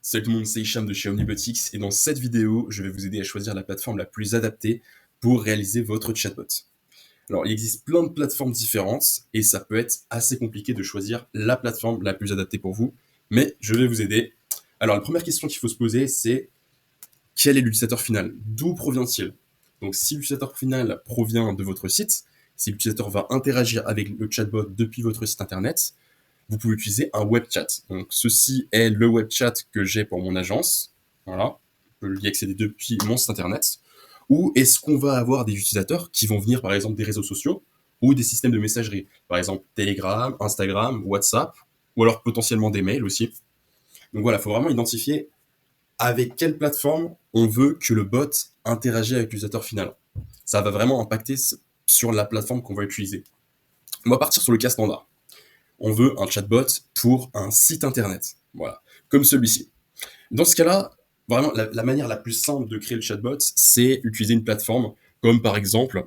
Salut tout le monde, c'est Hicham de chez Omnibotics et dans cette vidéo, je vais vous aider à choisir la plateforme la plus adaptée pour réaliser votre chatbot. Alors, il existe plein de plateformes différentes et ça peut être assez compliqué de choisir la plateforme la plus adaptée pour vous, mais je vais vous aider. Alors, la première question qu'il faut se poser, c'est quel est l'utilisateur final? D'où provient-il? Donc, si l'utilisateur final provient de votre site, si l'utilisateur va interagir avec le chatbot depuis votre site internet, vous pouvez utiliser un web chat. Donc, ceci est le web chat que j'ai pour mon agence. Voilà. On peut y accéder depuis mon site internet. Ou est-ce qu'on va avoir des utilisateurs qui vont venir, par exemple, des réseaux sociaux ou des systèmes de messagerie? Par exemple, Telegram, Instagram, WhatsApp, ou alors potentiellement des mails aussi. Donc voilà, il faut vraiment identifier avec quelle plateforme on veut que le bot interagisse avec l'utilisateur final. Ça va vraiment impacter sur la plateforme qu'on va utiliser. On va partir sur le cas standard. On veut un chatbot pour un site internet. Voilà, comme celui-ci. Dans ce cas-là, vraiment, la manière la plus simple de créer le chatbot, c'est utiliser une plateforme comme par exemple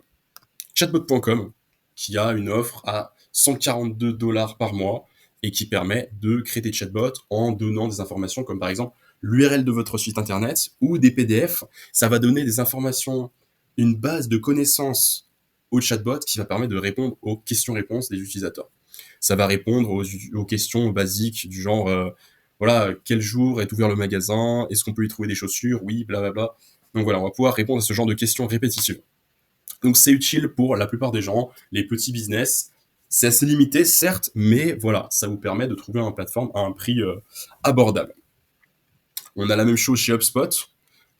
chatbot.com, qui a une offre à 142 dollars par mois et qui permet de créer des chatbots en donnant des informations comme par exemple l'URL de votre site internet ou des PDF. Ça va donner des informations, une base de connaissances au chatbot qui va permettre de répondre aux questions-réponses des utilisateurs. Ça va répondre aux questions basiques du genre voilà, quel jour est ouvert le magasin, est-ce qu'on peut y trouver des chaussures, oui, blablabla. Donc voilà, on va pouvoir répondre à ce genre de questions répétitives. Donc c'est utile pour la plupart des gens, les petits business. C'est assez limité, certes, mais voilà, ça vous permet de trouver une plateforme à un prix abordable. On a la même chose chez HubSpot,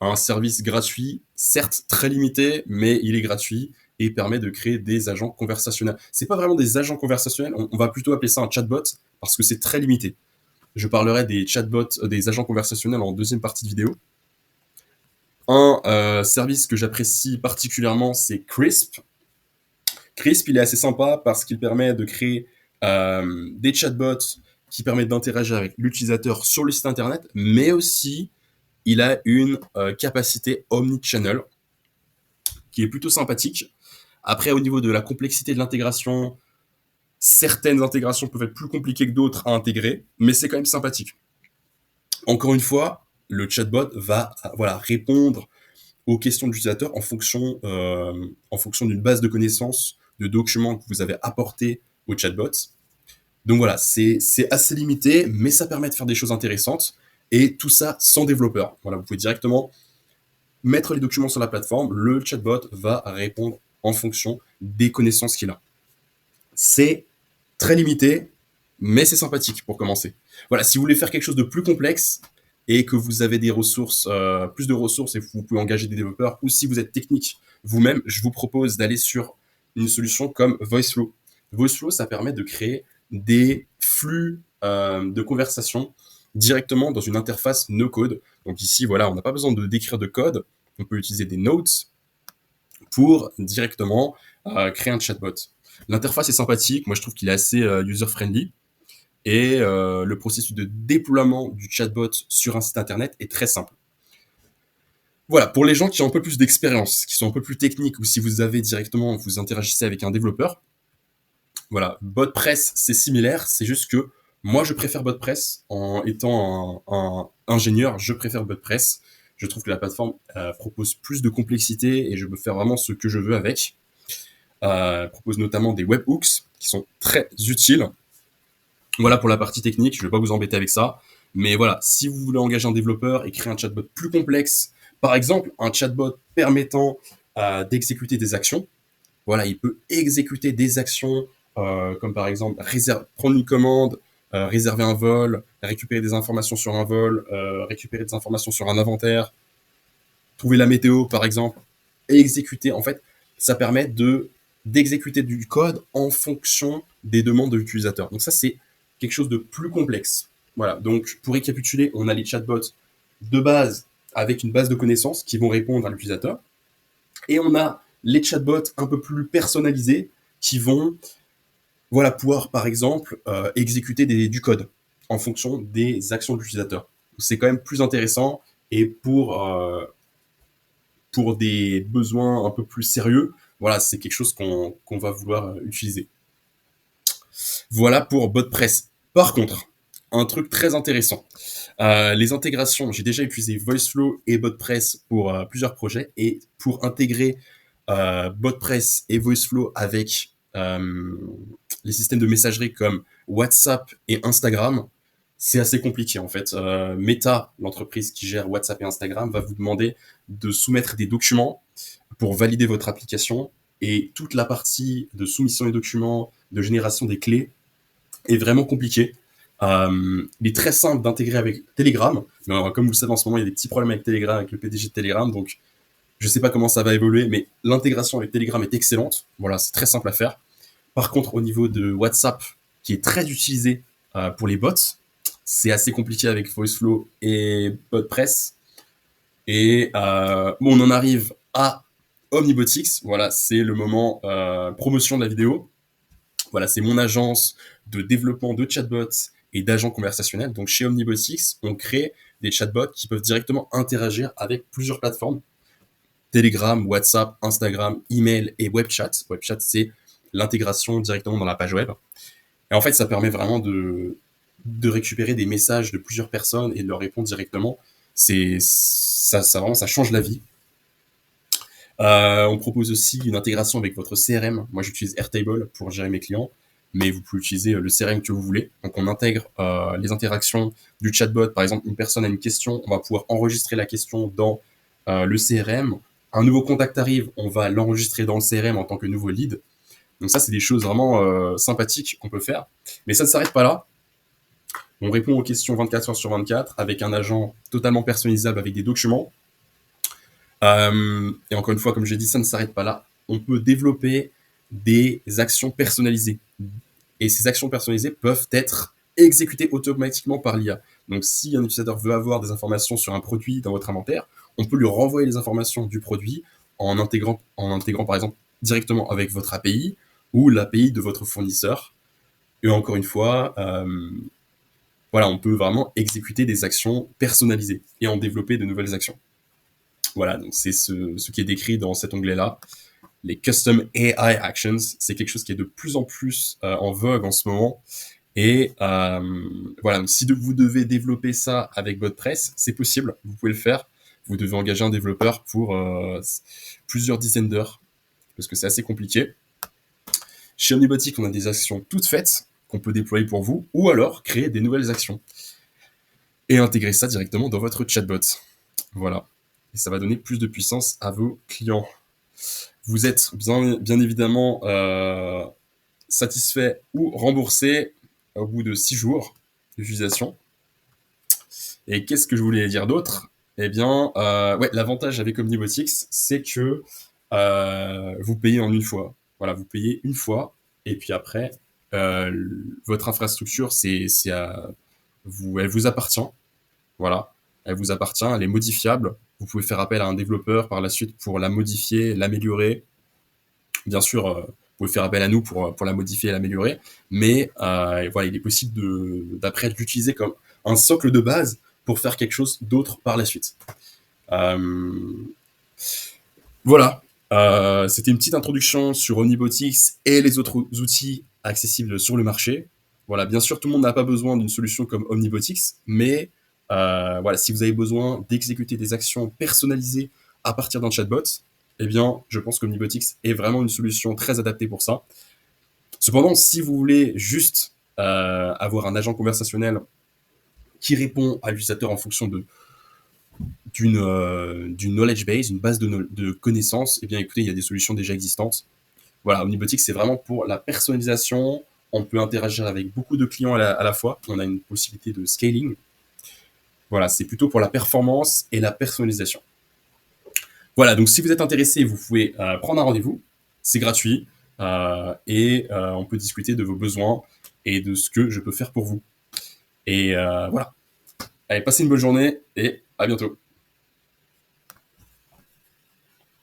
un service gratuit, certes très limité, mais il est gratuit et permet de créer des agents conversationnels. C'est pas vraiment des agents conversationnels, on va plutôt appeler ça un chatbot parce que c'est très limité. Je parlerai des chatbots, des agents conversationnels en deuxième partie de vidéo. Un service que j'apprécie particulièrement, c'est Crisp. Crisp, il est assez sympa parce qu'il permet de créer des chatbots qui permettent d'interagir avec l'utilisateur sur le site internet, mais aussi il a une capacité omnichannel qui est plutôt sympathique. Après, au niveau de la complexité de l'intégration, certaines intégrations peuvent être plus compliquées que d'autres à intégrer, mais c'est quand même sympathique. Encore une fois, le chatbot va voilà, répondre aux questions de l'utilisateur en fonction d'une base de connaissances, de documents que vous avez apportés au chatbot. Donc voilà, c'est assez limité, mais ça permet de faire des choses intéressantes, et tout ça sans développeur. Voilà, vous pouvez directement mettre les documents sur la plateforme, le chatbot va répondre en fonction des connaissances qu'il a. C'est très limité, mais c'est sympathique pour commencer. Voilà, si vous voulez faire quelque chose de plus complexe et que vous avez des ressources, plus de ressources et vous pouvez engager des développeurs, ou si vous êtes technique vous-même, je vous propose d'aller sur une solution comme VoiceFlow. VoiceFlow, ça permet de créer des flux de conversation directement dans une interface no-code. Donc ici, voilà, on n'a pas besoin de d'écrire de code, on peut utiliser des notes pour directement créer un chatbot. L'interface est sympathique, moi je trouve qu'il est assez user-friendly, et le processus de déploiement du chatbot sur un site internet est très simple. Voilà, pour les gens qui ont un peu plus d'expérience, qui sont un peu plus techniques, ou si vous avez directement, vous interagissez avec un développeur, voilà, BotPress c'est similaire, c'est juste que moi je préfère BotPress, en étant un ingénieur, je préfère BotPress. Je trouve que la plateforme propose plus de complexité et je peux faire vraiment ce que je veux avec. Propose notamment des webhooks qui sont très utiles. Voilà pour la partie technique, je ne vais pas vous embêter avec ça. Mais voilà, si vous voulez engager un développeur et créer un chatbot plus complexe, par exemple un chatbot permettant d'exécuter des actions, voilà, il peut exécuter des actions comme par exemple prendre une commande, réserver un vol, récupérer des informations sur un vol, récupérer des informations sur un inventaire, trouver la météo par exemple, et exécuter. En fait, ça permet d'exécuter du code en fonction des demandes de l'utilisateur. Donc ça, c'est quelque chose de plus complexe. Voilà, donc pour récapituler, on a les chatbots de base avec une base de connaissances qui vont répondre à l'utilisateur. Et on a les chatbots un peu plus personnalisés qui vont voilà, pouvoir, par exemple, exécuter du code en fonction des actions de l'utilisateur. C'est quand même plus intéressant, et pour des besoins un peu plus sérieux, voilà, c'est quelque chose qu'on va vouloir utiliser. Voilà pour BotPress. Par contre, un truc très intéressant. Les intégrations, j'ai déjà utilisé VoiceFlow et BotPress pour plusieurs projets, et pour intégrer BotPress et VoiceFlow avec les systèmes de messagerie comme WhatsApp et Instagram, c'est assez compliqué en fait. Meta, l'entreprise qui gère WhatsApp et Instagram, va vous demander de soumettre des documents pour valider votre application, et toute la partie de soumission des documents, de génération des clés est vraiment compliquée. Il est très simple d'intégrer avec Telegram, mais comme vous le savez en ce moment, il y a des petits problèmes avec Telegram, avec le PDG de Telegram, donc je sais pas comment ça va évoluer, mais l'intégration avec Telegram est excellente. Voilà, c'est très simple à faire. Par contre, au niveau de WhatsApp, qui est très utilisé pour les bots, c'est assez compliqué avec VoiceFlow et BotPress. Et bon, on en arrive à Omnibotics. Voilà, c'est le moment promotion de la vidéo. Voilà, c'est mon agence de développement de chatbots et d'agents conversationnels. Donc chez Omnibotics, on crée des chatbots qui peuvent directement interagir avec plusieurs plateformes: Telegram, WhatsApp, Instagram, email et WebChat. WebChat, c'est l'intégration directement dans la page web. Et en fait, ça permet vraiment de récupérer des messages de plusieurs personnes et de leur répondre directement. Ça change la vie. On propose aussi une intégration avec votre CRM. Moi, j'utilise Airtable pour gérer mes clients, mais vous pouvez utiliser le CRM que vous voulez. Donc, on intègre les interactions du chatbot. Par exemple, une personne a une question, on va pouvoir enregistrer la question dans le CRM. Un nouveau contact arrive, on va l'enregistrer dans le CRM en tant que nouveau lead. Donc ça, c'est des choses vraiment sympathiques qu'on peut faire. Mais ça ne s'arrête pas là. On répond aux questions 24 heures sur 24 avec un agent totalement personnalisable avec des documents. Et encore une fois, comme j'ai dit, ça ne s'arrête pas là. On peut développer des actions personnalisées. Et ces actions personnalisées peuvent être exécutées automatiquement par l'IA. Donc si un utilisateur veut avoir des informations sur un produit dans votre inventaire, on peut lui renvoyer les informations du produit en intégrant par exemple directement avec votre API ou l'API de votre fournisseur. Et encore une fois, voilà, on peut vraiment exécuter des actions personnalisées et en développer de nouvelles actions. Voilà, donc c'est ce qui est décrit dans cet onglet-là. Les Custom AI Actions, c'est quelque chose qui est de plus en plus en vogue en ce moment. Et voilà, donc si vous devez développer ça avec BotPress, c'est possible, vous pouvez le faire. Vous devez engager un développeur pour plusieurs dizaines d'heures, parce que c'est assez compliqué. Chez Omnibotics, on a des actions toutes faites qu'on peut déployer pour vous, ou alors créer des nouvelles actions et intégrer ça directement dans votre chatbot. Voilà. Et ça va donner plus de puissance à vos clients. Vous êtes bien évidemment satisfait ou remboursé au bout de 6 jours d'utilisation. Et qu'est-ce que je voulais dire d'autre? Eh bien, ouais, l'avantage avec Omnibotics, c'est que vous payez en une fois. Voilà, vous payez une fois, et puis après, votre infrastructure, elle vous appartient. Voilà, elle vous appartient, elle est modifiable. Vous pouvez faire appel à un développeur par la suite pour la modifier, l'améliorer. Bien sûr, vous pouvez faire appel à nous pour la modifier et l'améliorer, mais voilà, il est possible d'après l'utiliser comme un socle de base pour faire quelque chose d'autre par la suite. Voilà, c'était une petite introduction sur Omnibotics et les autres outils accessibles sur le marché. Voilà, bien sûr, tout le monde n'a pas besoin d'une solution comme Omnibotics, mais voilà, si vous avez besoin d'exécuter des actions personnalisées à partir d'un chatbot, eh bien, je pense qu'Omnibotics est vraiment une solution très adaptée pour ça. Cependant, si vous voulez juste avoir un agent conversationnel qui répond à l'utilisateur en fonction d'une knowledge base, une base de connaissances, eh bien, écoutez, il y a des solutions déjà existantes. Voilà, Omnibotics, c'est vraiment pour la personnalisation. On peut interagir avec beaucoup de clients à la fois. On a une possibilité de scaling. Voilà, c'est plutôt pour la performance et la personnalisation. Voilà, donc si vous êtes intéressé, vous pouvez prendre un rendez-vous. C'est gratuit et on peut discuter de vos besoins et de ce que je peux faire pour vous. Et voilà. Allez, passez une bonne journée et à bientôt.